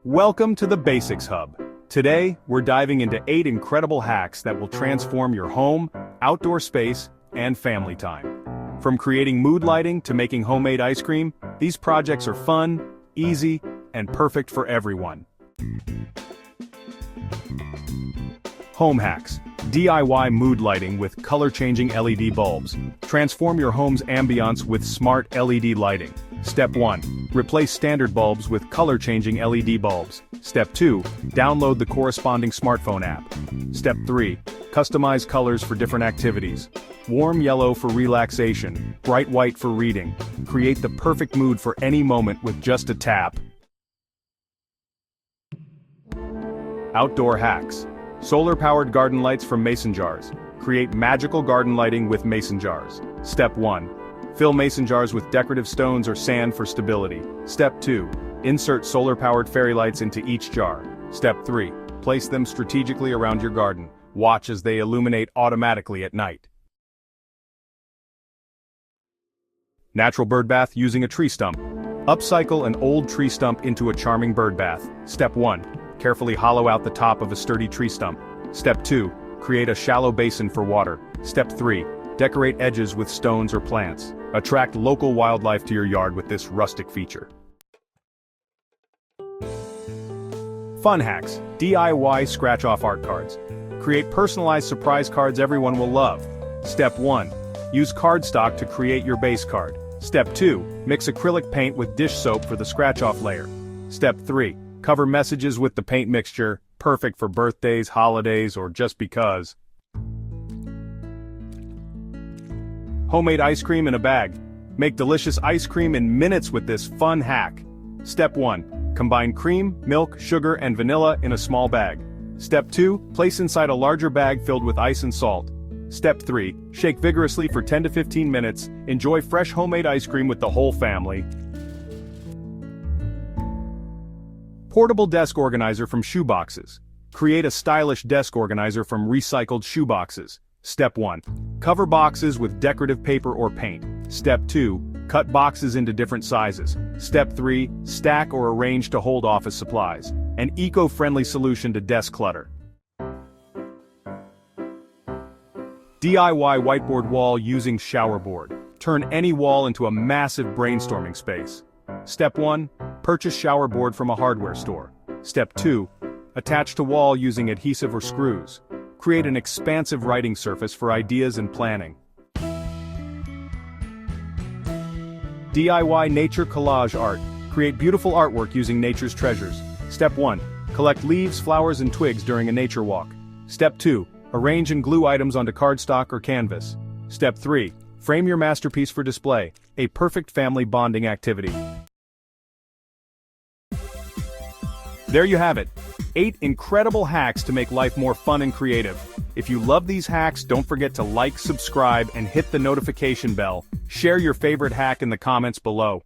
Welcome to the Basics Hub. Today, we're diving into 8 incredible hacks that will transform your home, outdoor space, and family time. From creating mood lighting to making homemade ice cream, these projects are fun, easy, and perfect for everyone. Home hacks. DIY mood lighting with color-changing LED bulbs. Transform your home's ambiance with smart LED lighting. Step 1. Replace standard bulbs with color-changing LED bulbs. Step 2. Download the corresponding smartphone app. Step 3. Customize colors for different activities. Warm yellow for relaxation, bright white for reading. Create the perfect mood for any moment with just a tap. Outdoor hacks. Solar-powered garden lights from mason jars. Create magical garden lighting with mason jars. Step 1. Fill mason jars with decorative stones or sand for stability. Step 2. Insert solar-powered fairy lights into each jar. Step 3. Place them strategically around your garden. Watch as they illuminate automatically at night. Natural bird bath using a tree stump. Upcycle an old tree stump into a charming bird bath. Step 1. Carefully hollow out the top of a sturdy tree stump. Step 2. Create a shallow basin for water. Step 3. Decorate edges with stones or plants. Attract local wildlife to your yard with this rustic feature. Fun hacks. DIY scratch-off art cards. Create personalized surprise cards everyone will love. Step 1. Use cardstock to create your base card. Step 2. Mix acrylic paint with dish soap for the scratch-off layer. Step 3. Cover messages with the paint mixture, perfect for birthdays, holidays, or just because. Homemade ice cream in a bag. Make delicious ice cream in minutes with this fun hack. Step 1. Combine cream, milk, sugar, and vanilla in a small bag. Step 2. Place inside a larger bag filled with ice and salt. Step 3. Shake vigorously for 10 to 15 minutes. Enjoy fresh homemade ice cream with the whole family. Portable desk organizer from shoeboxes. Create a stylish desk organizer from recycled shoeboxes. Step 1. Cover boxes with decorative paper or paint. Step 2. Cut boxes into different sizes. Step 3. Stack or arrange to hold office supplies. An eco-friendly solution to desk clutter. DIY whiteboard wall using shower board. Turn any wall into a massive brainstorming space. Step 1. Purchase shower board from a hardware store. Step 2. Attach to wall using adhesive or screws. Create an expansive writing surface for ideas and planning. DIY nature collage art. Create beautiful artwork using nature's treasures. Step 1. Collect leaves, flowers, and twigs during a nature walk. Step 2. Arrange and glue items onto cardstock or canvas. Step 3. Frame your masterpiece for display, a perfect family bonding activity. There you have it. 8 incredible hacks to make life more fun and creative. If you love these hacks, don't forget to like, subscribe, and hit the notification bell. Share your favorite hack in the comments below.